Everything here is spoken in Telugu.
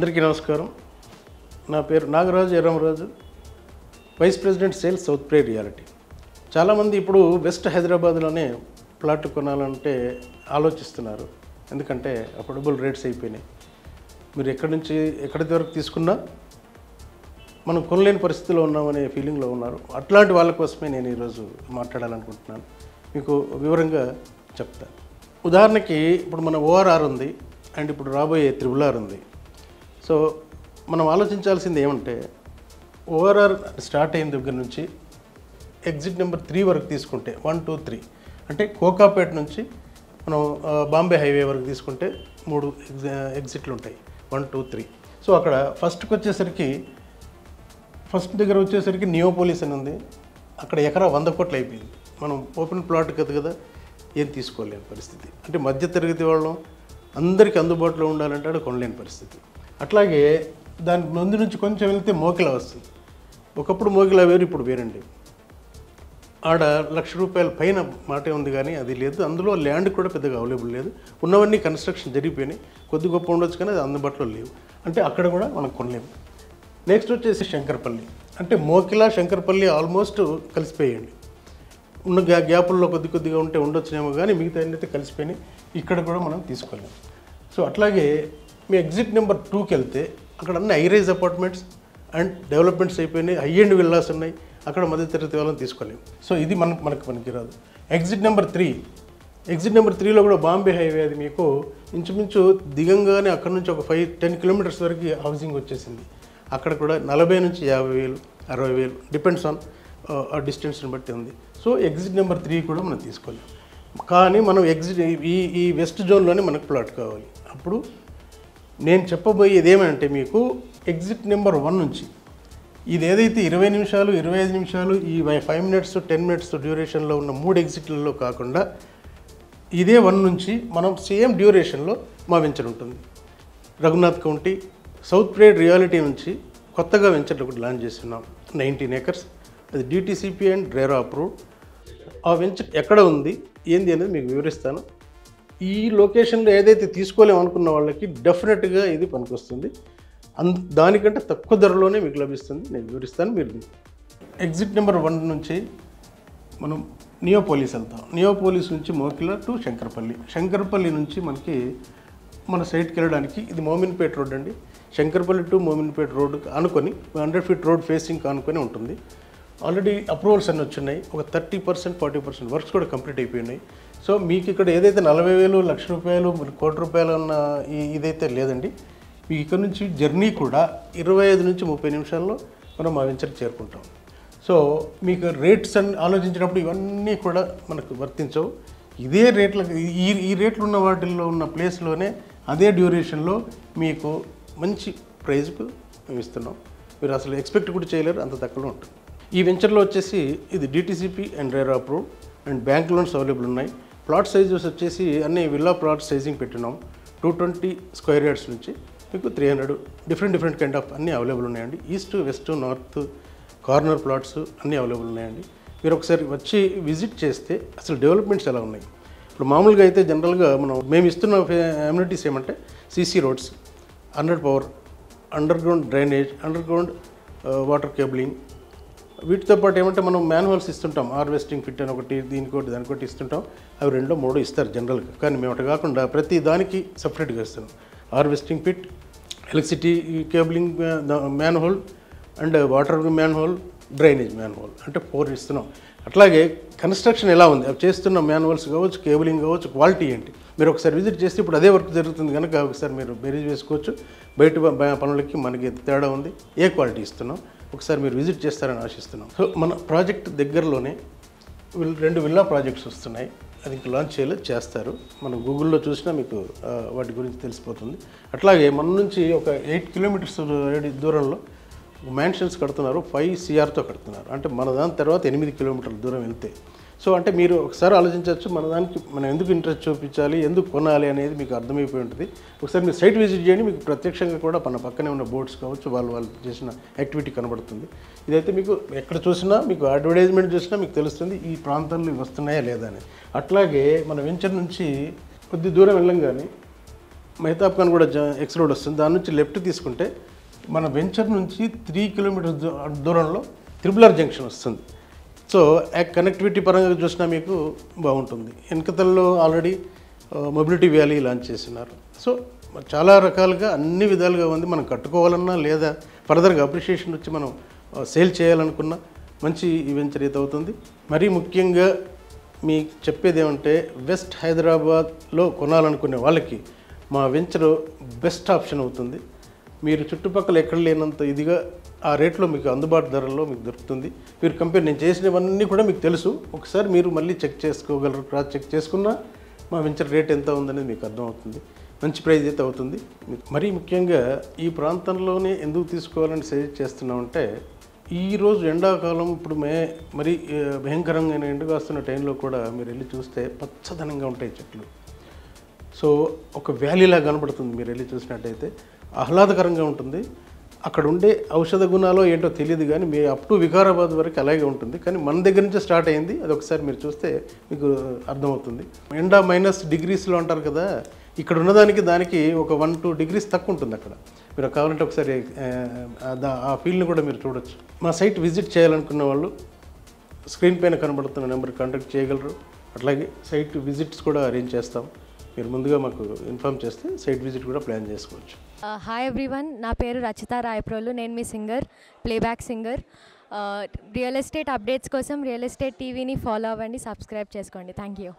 అందరికీ నమస్కారం. నా పేరు Nagaraju Erramaraju, vice president sales south ప్రే రియాలిటీ. చాలామంది ఇప్పుడు వెస్ట్ హైదరాబాద్లోనే ప్లాట్ కొనాలంటే ఆలోచిస్తున్నారు. ఎందుకంటే అఫోర్డబుల్ రేట్స్ అయిపోయినాయి. మీరు ఎక్కడి వరకు తీసుకున్నా మనం కొనలేని పరిస్థితిలో ఉన్నామనే ఫీలింగ్లో ఉన్నారు. అట్లాంటి వాళ్ళ కోసమే నేను ఈరోజు మాట్లాడాలనుకుంటున్నాను. మీకు వివరంగా చెప్తాను. ఉదాహరణకి ఇప్పుడు మన ఓఆర్ఆర్ ఉంది అండ్ ఇప్పుడు రాబోయే త్రిబుల్ ఉంది. సో మనం ఆలోచించాల్సింది ఏమంటే ఓఆర్ఆర్ స్టార్ట్ అయిన దగ్గర నుంచి ఎగ్జిట్ నెంబర్ 3 వరకు తీసుకుంటే 1, 2, 3 అంటే కోకాపేట నుంచి మనం బాంబే హైవే వరకు తీసుకుంటే 3 ఎగ్జిట్లు ఉంటాయి, 1, 2, 3. సో అక్కడ ఫస్ట్ దగ్గర వచ్చేసరికి నియోపోలిస్ అని ఉంది. అక్కడ ఎకరా 100 కోట్లు అయిపోయింది. మనం ఓపెన్ ప్లాట్ కదా ఏం తీసుకోలేని పరిస్థితి. అంటే మధ్యతరగతి వాళ్ళం అందరికీ అందుబాటులో ఉండాలంటే అక్కడ కొనలేని పరిస్థితి. అట్లాగే దాని ముందు నుంచి కొంచెం వెళ్తే మోకిలా వస్తుంది. ఒకప్పుడు మోకిలా వేరు, ఇప్పుడు వేరండి. ఆడ ₹1,00,000 పైన మాటే ఉంది, కానీ అది లేదు. అందులో ల్యాండ్ కూడా పెద్దగా అవైలబుల్ లేదు. ఉన్నవన్నీ కన్స్ట్రక్షన్ జరిగిపోయినాయి. కొద్ది గొప్ప ఉండొచ్చు కానీ అది అందుబాటులో లేవు. అంటే అక్కడ కూడా మనం కొనలేము. నెక్స్ట్ వచ్చేసి శంకరపల్లి. అంటే మోకిలా శంకరపల్లి ఆల్మోస్ట్ కలిసిపోయాయండి. ఉన్న గ్యాపుల్లో కొద్దిగా ఉంటే ఉండొచ్చునేమో, కానీ మిగతా అయితే కలిసిపోయినాయి. ఇక్కడ కూడా మనం తీసుకోలేము. సో అట్లాగే మీ ఎగ్జిట్ నెంబర్ 2కి వెళ్తే అక్కడ అన్ని హైరైజ్ అపార్ట్మెంట్స్ అండ్ డెవలప్మెంట్స్ అయిపోయినాయి. హై ఎండ్ విల్లాస్ ఉన్నాయి. అక్కడ మధ్యతరగతి వాళ్ళని తీసుకోలేము. సో ఇది మనకు పనికిరాదు. ఎగ్జిట్ నెంబర్ 3లో కూడా బాంబే హైవే, అది మీకు ఇంచుమించు దిగంగానే అక్కడ నుంచి ఒక 5-10 కిలోమీటర్స్ వరకు హౌసింగ్ వచ్చేసింది. అక్కడ కూడా 40 నుంచి 50,000, 60,000 డిపెండ్స్ ఆన్ ఆ డిస్టెన్స్ని బట్టి ఉంది. సో ఎగ్జిట్ నెంబర్ 3 కూడా మనం తీసుకోలేము. కానీ మనం ఈ వెస్ట్ జోన్లోనే మనకు ప్లాట్ కావాలి. అప్పుడు నేను చెప్పబోయేది ఏమంటే మీకు ఎగ్జిట్ నెంబర్ 1 నుంచి ఇది ఏదైతే 20 నిమిషాలు 25 నిమిషాలు ఈ 5 మినిట్స్ 10 మినిట్స్ డ్యూరేషన్లో ఉన్న 3 ఎగ్జిట్లలో కాకుండా ఇదే 1 నుంచి మనం సేమ్ డ్యూరేషన్లో మా వెంచర్ ఉంటుంది. రఘునాథ్ కౌంటీ సౌత్ ప్రే రియాలిటీ నుంచి కొత్తగా వెంచర్ ఒకటి లాంచ్ చేస్తున్నాం. 19 acres. అది DTCP అండ్ రేరా అప్రూవ్. ఆ వెంచర్ ఎక్కడ ఉంది ఏంది అనేది మీకు వివరిస్తాను. ఈ లొకేషన్లో ఏదైతే తీసుకోలేము అనుకున్న వాళ్ళకి డెఫినెట్గా ఇది పనికొస్తుంది. దానికంటే తక్కువ ధరలోనే మీకు లభిస్తుంది. నేను వివరిస్తాను. మీరు ఎగ్జిట్ నెంబర్ 1 నుంచి మనం నియోపోలిస్ వెళ్తాం. నియోపోలిస్ నుంచి మోకిలా టు శంకరపల్లి నుంచి మన సైట్కి వెళ్ళడానికి ఇది మోమిన్పేట్ రోడ్ అండి. శంకరపల్లి టు మోమిన్పేట్ రోడ్ ఆనుకొని 100 feet రోడ్ ఫేసింగ్ ఆనుకొని ఉంటుంది. ఆల్రెడీ అప్రూవల్స్ అన్నీ వచ్చున్నాయి. ఒక 30%, 40% వర్క్స్ కూడా కంప్లీట్ అయిపోయినాయి. సో మీకు ఇక్కడ ఏదైతే 40,000, ₹1,00,000, ₹1,00,00,000 ఉన్న ఇదైతే లేదండి. మీకు ఇక్కడ నుంచి జర్నీ కూడా 25 నుంచి 30 నిమిషాల్లో మనం మా వెంచర్కి చేరుకుంటాం. సో మీకు రేట్స్ అని ఆలోచించినప్పుడు ఇవన్నీ కూడా మనకు వర్తించవు. ఇదే రేట్లకు ఈ రేట్లు ఉన్న వాటిల్లో ఉన్న ప్లేస్లోనే అదే డ్యూరేషన్లో మీకు మంచి ప్రైజ్కు మేము ఇస్తున్నాం. మీరు అసలు ఎక్స్పెక్ట్ కూడా చేయలేరు, అంత తక్కువలో ఉంటుంది. ఈ వెంచర్లో వచ్చేసి ఇది DTCP and RERA approve and bank loans available ఉన్నాయి. ప్లాట్ సైజెస్ వచ్చేసి అన్ని విల్లా ప్లాట్ సైజింగ్ పెట్టినాం. 220 square yards నుంచి మీకు 300 డిఫరెంట్ కైండ్ ఆఫ్ అన్నీ అవైలబుల్ ఉన్నాయండి. East, west, north, corner plots అన్నీ అవైలబుల్ ఉన్నాయండి. మీరు ఒకసారి వచ్చి విజిట్ చేస్తే అసలు డెవలప్మెంట్స్ ఎలా ఉన్నాయి. ఇప్పుడు మామూలుగా అయితే జనరల్గా మేము ఇస్తున్న అమ్యూనిటీస్ ఏమంటే CC roads, 100 power, under ground drainage, under ground water cabling. వీటితో పాటు ఏమంటే మనం మ్యాన్హోల్స్ ఇస్తుంటాం. హార్వెస్టింగ్ ఫిట్ అని ఒకటి, దానికోటి ఇస్తుంటాం. అవి 2-3 ఇస్తారు జనరల్గా. కానీ మేము అటు కాకుండా ప్రతి దానికి సపరేట్గా ఇస్తున్నాం. Harvesting fit, electricity cabling manhole and water manhole, drainage manhole అంటే 4 ఇస్తున్నాం. అట్లాగే కన్స్ట్రక్షన్ ఎలా ఉంది, అవి చేస్తున్న మ్యాన్హోల్స్ కావచ్చు, కేబులింగ్ కావచ్చు, క్వాలిటీ ఏంటి, మీరు ఒకసారి విజిట్ చేస్తే ఇప్పుడు అదే వర్క్ జరుగుతుంది కనుక ఒకసారి మీరు బేరీజ్ వేసుకోవచ్చు. బయట పనులకి మనకి తేడా ఉంది, ఏ క్వాలిటీ ఇస్తున్నాం ఒకసారి మీరు విజిట్ చేస్తారని ఆశిస్తున్నాం. సో మన ప్రాజెక్ట్ దగ్గరలోనే 2 విల్లా ప్రాజెక్ట్స్ వస్తున్నాయి. అది ఇంకా లాంచ్ చేస్తారు. మనం గూగుల్లో చూసినా మీకు వాటి గురించి తెలిసిపోతుంది. అట్లాగే మన నుంచి ఒక 8 kilometers దూరంలో మ్యాన్షన్స్ కడుతున్నారు. 5 CRతో కడుతున్నారు. అంటే మన దాని తర్వాత 8 kilometers దూరం వెళ్తే. సో అంటే మీరు ఒకసారి ఆలోచించవచ్చు, మనం ఎందుకు ఇంట్రెస్ట్ చూపించాలి, ఎందుకు కొనాలి అనేది మీకు అర్థమైపోయి ఉంటుంది. ఒకసారి మీరు సైట్ విజిట్ చేయండి. మీకు ప్రత్యక్షంగా కూడా మన పక్కనే ఉన్న బోర్డ్స్ కావచ్చు, వాళ్ళు చేసిన యాక్టివిటీ కనబడుతుంది. ఇదైతే మీకు ఎక్కడ చూసినా, మీకు అడ్వర్టైజ్మెంట్ చూసినా మీకు తెలుస్తుంది ఈ ప్రాంతాల్లో వస్తున్నాయా లేదా అని. అట్లాగే మన వెంచర్ నుంచి కొద్ది దూరం వెళ్ళంగానే మెహతాబ్ ఖాన్ కూడా ఎక్స్ రోడ్ వస్తుంది, దాని నుంచి లెఫ్ట్ తీసుకుంటే మన వెంచర్ నుంచి 3 కిలోమీటర్స్ దూరంలో త్రిపులర్ జంక్షన్ వస్తుంది. సో కనెక్టివిటీ పరంగా చూసినా మీకు బాగుంటుంది. వెనకతల్లో ఆల్రెడీ మొబిలిటీ వ్యాలీ లాంచ్ చేస్తున్నారు. సో చాలా రకాలుగా అన్ని విధాలుగా ఉంది. మనం కట్టుకోవాలన్నా లేదా ఫర్దర్గా అప్రిషియేషన్ వచ్చి మనం సేల్ చేయాలనుకున్నా మంచి ఈ వెంచర్ అయితే అవుతుంది. మరీ ముఖ్యంగా మీకు చెప్పేది ఏమంటే వెస్ట్ హైదరాబాద్లో కొనాలనుకునే వాళ్ళకి మా వెంచర్ బెస్ట్ ఆప్షన్ అవుతుంది. మీరు చుట్టుపక్కల ఎక్కడ లేనంత ఇదిగా ఆ రేట్లో మీకు అందుబాటు ధరల్లో మీకు దొరుకుతుంది. మీరు కంపేర్ నేను చేసినవన్నీ కూడా మీకు తెలుసు, ఒకసారి మీరు మళ్ళీ చెక్ చేసుకోగలరు. క్రాస్ చెక్ చేసుకున్నా మా వెంచర్ రేట్ ఎంత ఉందనేది మీకు అర్థమవుతుంది. మంచి ప్రైజ్ అయితే అవుతుంది. మరీ ముఖ్యంగా ఈ ప్రాంతంలోనే ఎందుకు తీసుకోవాలని సజెస్ట్ చేస్తున్నామంటే ఈరోజు ఎండాకాలం ఇప్పుడు మరీ భయంకరంగా ఎండగా వస్తున్న టైంలో కూడా మీరు వెళ్ళి చూస్తే పచ్చదనంగా ఉంటాయి చెట్లు. సో ఒక వ్యాలీలా కనబడుతుంది. మీరు వెళ్ళి చూసినట్టయితే ఆహ్లాదకరంగా ఉంటుంది. అక్కడ ఉండే ఔషధ గుణాలు ఏంటో తెలియదు కానీ మీ అప్ టు వికారాబాద్ వరకు అలాగే ఉంటుంది. కానీ మన దగ్గర నుంచి స్టార్ట్ అయింది, అది ఒకసారి మీరు చూస్తే మీకు అర్థమవుతుంది. ఎండా -డిగ్రీస్లో అంటారు కదా, ఇక్కడ ఉన్నదానికి దానికి ఒక 1-2 డిగ్రీస్ తక్కువ ఉంటుంది అక్కడ. మీరు కావాలంటే ఒకసారి ఆ ఫీల్డ్ని కూడా మీరు చూడొచ్చు. మా సైట్ విజిట్ చేయాలనుకున్న వాళ్ళు స్క్రీన్ పైన కనబడుతున్న నెంబర్కి కాంటాక్ట్ చేయగలరు. అట్లాగే సైట్ విజిట్స్ కూడా అరేంజ్ చేస్తాం. మీరు ముందుగా మాకు ఇన్ఫామ్ చేస్తే సైట్ విజిట్ కూడా ప్లాన్ చేసుకోవచ్చు. హాయ్ ఎవ్రీవన్, నా పేరు రచిత రాయప్రోలు. నేను మీ singer, playback singer. Real estate updates కోసం రియల్ ఎస్టేట్ టీవీని ఫాలో అవ్వండి, సబ్స్క్రైబ్ చేసుకోండి. Thank you.